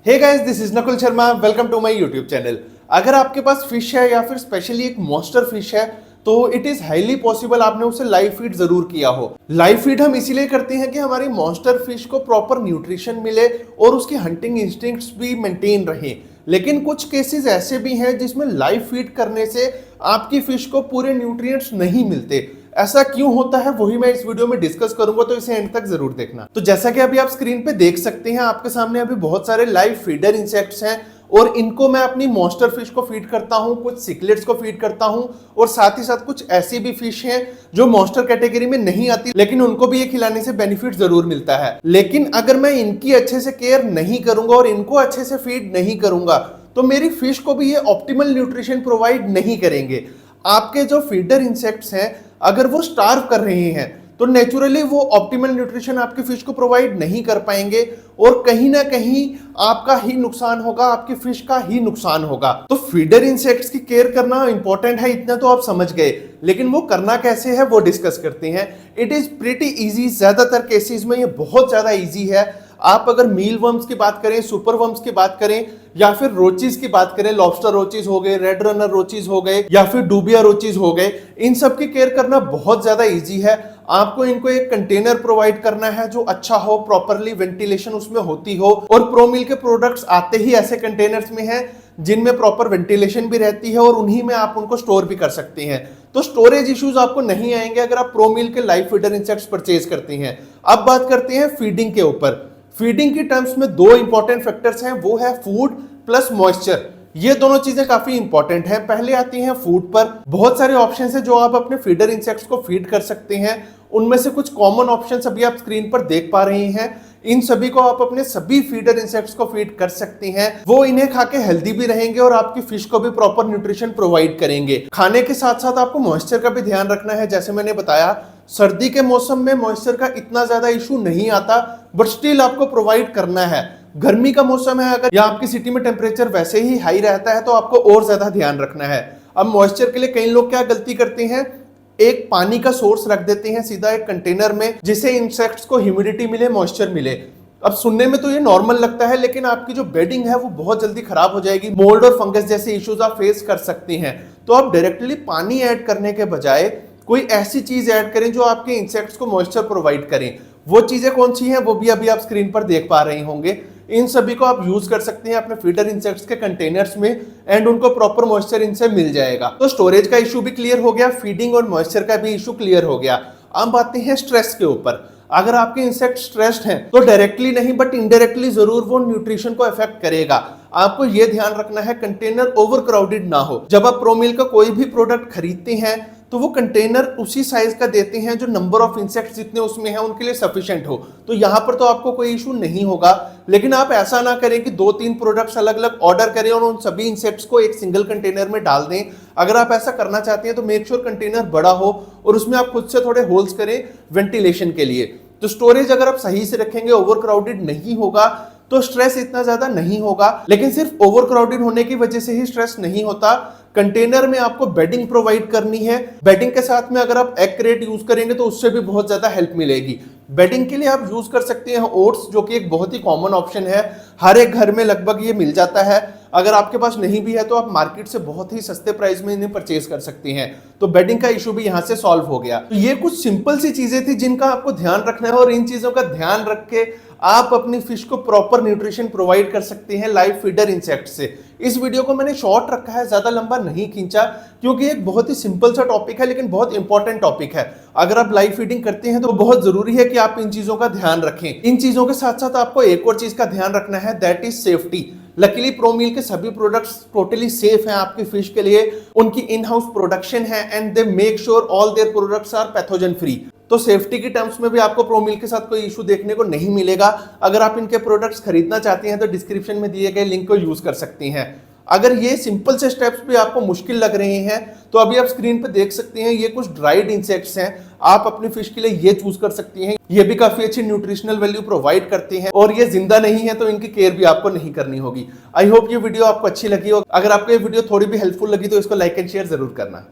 Hey guys, this is Nakul Sharma. Welcome to my YouTube channel. अगर आपके पास fish है या फिर स्पेशली एक मॉन्स्टर फिश है तो इट इज हाईली पॉसिबल आपने उसे लाइव फीड जरूर किया हो। लाइव फीड हम इसीलिए करते हैं कि हमारी मॉन्स्टर फिश को प्रॉपर न्यूट्रिशन मिले और उसकी हंटिंग इंस्टिंक्ट्स भी मेंटेन रहें। लेकिन कुछ केसेस ऐसे भी हैं जिसमें लाइव फीड करने से आपकी फिश को पूरे न्यूट्रिएंट्स नहीं मिलते। ऐसा क्यों होता है वही मैं इस वीडियो में डिस्कस करूंगा, तो इसे एंड तक जरूर देखना। तो जैसा कि अभी आप स्क्रीन पे देख सकते हैं, आपके सामने अभी बहुत सारे लाइव फीडर इंसेक्ट्स हैं और इनको मैं अपनी मॉन्स्टर फिश को फीड करता हूं, कुछ सिकलेट्स को फीड करता हूं और साथ ही साथ कुछ ऐसी भी फिश हैं जो मॉन्स्टर कैटेगरी में नहीं आती, लेकिन उनको भी ये खिलाने से बेनिफिट जरूर मिलता है। लेकिन अगर मैं इनकी अच्छे से केयर नहीं करूंगा और इनको अच्छे से फीड नहीं करूंगा तो मेरी फिश को भी ये ऑप्टिमल न्यूट्रिशन प्रोवाइड नहीं करेंगे। आपके जो फीडर इंसेक्ट्स हैं अगर वो स्टार्व कर रहे हैं तो नेचुरली वो ऑप्टिमल न्यूट्रिशन आपकी फिश को प्रोवाइड नहीं कर पाएंगे और कहीं ना कहीं आपका ही नुकसान होगा, आपकी फिश का ही नुकसान होगा। तो फीडर इंसेक्ट्स की केयर करना इंपॉर्टेंट है, इतना तो आप समझ गए, लेकिन वो करना कैसे है वो डिस्कस करते हैं। इट इज प्रीटी इजी, ज्यादातर केसेस में ये बहुत ज्यादा इजी है। आप अगर मील वर्म्स की बात करें, सुपर वर्म्स की बात करें या फिर रोचीज की बात करें, लॉबस्टर रोचीज हो गए, रेड रनर रोचीज हो गए या फिर डूबिया रोचीज हो गए, इन सब की केयर करना बहुत ज्यादा इजी है। आपको इनको एक कंटेनर प्रोवाइड करना है जो अच्छा हो, प्रॉपरली वेंटिलेशन उसमें होती हो, और प्रोमिल के प्रोडक्ट्स आते ही ऐसे कंटेनर्स में हैं जिनमें प्रॉपर वेंटिलेशन भी रहती है और उन्हीं में आप उनको स्टोर भी कर सकते हैं। तो स्टोरेज इश्यूज आपको नहीं आएंगे अगर आप प्रोमिल के लाइव फीडर इंसेक्ट्स परचेज करते हैं। अब बात करते हैं फीडिंग के ऊपर। फीडिंग की टर्म्स में दो इंपॉर्टेंट फैक्टर्स हैं, वो है फूड प्लस मॉइस्चर। ये दोनों चीजें काफी इंपॉर्टेंट हैं। पहले आती हैं फूड पर। बहुत सारे ऑप्शंस हैं जो आप अपने फीडर इंसेक्ट्स को फीड कर सकते हैं। उनमें से कुछ कॉमन ऑप्शंस अभी आप स्क्रीन पर देख पा रहे हैं। इन सभी को आप अपने सभी फीडर इंसेक्ट्स को फीड कर सकते हैं। वो इन्हें खा के हेल्दी भी रहेंगे और आपकी फिश को भी प्रॉपर न्यूट्रिशन प्रोवाइड करेंगे। खाने के साथ साथ आपको मॉइस्चर का भी ध्यान रखना है। जैसे मैंने बताया, सर्दी के मौसम में मॉइस्चर का इतना ज्यादा इशू नहीं आता, बट स्टिल आपको प्रोवाइड करना है। गर्मी का मौसम है अगर, या आपकी सिटी में टेम्परेचर वैसे ही हाई रहता है, तो आपको और ज्यादा ध्यान रखना है। अब मॉइस्चर के लिए कई लोग क्या गलती करते हैं, एक पानी का सोर्स रख देते हैं सीधा एक कंटेनर में, जिससे इंसेक्ट्स को ह्यूमिडिटी मिले, मॉइस्चर मिले। अब सुनने में तो ये नॉर्मल लगता है, लेकिन आपकी जो बेडिंग है वो बहुत जल्दी खराब हो जाएगी। मोल्ड और फंगस जैसे इश्यूज आप फेस कर सकते हैं। तो आप डायरेक्टली पानी ऐड करने के बजाय कोई ऐसी चीज ऐड करें जो आपके इंसेक्ट्स को मॉइस्चर प्रोवाइड करें। वो चीजें कौन सी हैं वो भी अभी आप स्क्रीन पर देख पा रहे होंगे। इन सभी को आप यूज कर सकते हैं अपने फीडर इंसेक्ट्स के कंटेनर्स में एंड उनको प्रॉपर मॉइस्चर इनसे मिल जाएगा। तो स्टोरेज का इशू भी क्लियर हो गया, फीडिंग और मॉइस्चर का भी इशू क्लियर हो गया। अब आते हैं स्ट्रेस के ऊपर। अगर आपके इंसेक्ट स्ट्रेस्ड हैं तो डायरेक्टली नहीं बट इनडायरेक्टली जरूर वो न्यूट्रिशन को अफेक्ट करेगा। आपको ये ध्यान रखना है कंटेनर ओवर क्राउडेड ना हो। जब आप प्रोमिल का कोई भी प्रोडक्ट खरीदते हैं तो वो कंटेनर उसी साइज का देते हैं जो नंबर ऑफ इंसेक्ट्स जितने उसमें हैं उनके लिए सफिशिएंट हो। तो यहाँ पर तो आपको कोई इशू नहीं होगा। लेकिन आप ऐसा ना करें कि 2-3 प्रोडक्ट्स अलग अलग ऑर्डर करें और उन सभी इंसेक्ट्स को एक सिंगल कंटेनर में डाल दें। अगर आप ऐसा करना चाहते हैं तो मेक श्योर कंटेनर बड़ा हो और उसमें आप खुद से थोड़े होल्स करें वेंटिलेशन के लिए। तो स्टोरेज अगर आप सही से रखेंगे, ओवर क्राउडेड नहीं होगा, तो स्ट्रेस इतना ज्यादा नहीं होगा। लेकिन सिर्फ ओवर क्राउडेड होने की वजह से ही स्ट्रेस नहीं होता। कंटेनर में आपको बेडिंग प्रोवाइड करनी है। बेडिंग के साथ में अगर आप एग क्रेट यूज करेंगे तो उससे भी बहुत ज्यादा हेल्प मिलेगी। बेडिंग के लिए आप यूज कर सकते हैं ओट्स, जो कि एक बहुत ही कॉमन ऑप्शन है। हर एक घर में लगभग ये मिल जाता है। अगर आपके पास नहीं भी है तो आप मार्केट से बहुत ही सस्ते प्राइस में इन्हें परचेज कर सकते हैं। तो बेडिंग का इशू भी यहाँ से सॉल्व हो गया। तो ये कुछ सिंपल सी चीजें थी जिनका आपको ध्यान रखना है और इन चीजों का ध्यान रख के आप अपनी फिश को प्रॉपर न्यूट्रिशन प्रोवाइड कर सकते हैं लाइव फीडर इंसेक्ट से। इस वीडियो को मैंने शॉर्ट रखा है, ज्यादा लंबा नहीं खींचा, क्योंकि एक बहुत ही सिंपल सा टॉपिक है लेकिन बहुत इंपॉर्टेंट टॉपिक है। अगर आप लाइव फीडिंग करते हैं तो बहुत जरूरी है कि आप इन चीजों का ध्यान रखें। इन चीजों के साथ साथ आपको एक और चीज का ध्यान रखना है, दैट इज सेफ्टी। लकीली प्रोमिल के सभी प्रोडक्ट्स टोटली सेफ हैं आपकी फिश के लिए। उनकी इन हाउस प्रोडक्शन है and they make sure all their products are pathogen free. तो सेफ्टी की टर्म्स में भी आपको प्रोमिल के साथ कोई इशू देखने को नहीं मिलेगा। अगर आप इनके प्रोडक्ट्स खरीदना चाहते हैं तो डिस्क्रिप्शन में दिए गए लिंक को यूज कर सकते हैं। अगर ये सिंपल से स्टेप्स भी आपको मुश्किल लग रहे हैं तो अभी आप स्क्रीन पे देख सकते हैं, ये कुछ ड्राइड इंसेक्ट्स हैं। आप अपनी फिश के लिए ये चूज कर सकती हैं। ये भी काफी अच्छी न्यूट्रिशनल वैल्यू प्रोवाइड करते हैं और ये जिंदा नहीं है तो इनकी केयर भी आपको नहीं करनी होगी। आई होप ये वीडियो आपको अच्छी लगी हो। अगर आपको ये वीडियो थोड़ी भी हेल्पफुल लगी तो इसको लाइक एंड शेयर जरूर करना।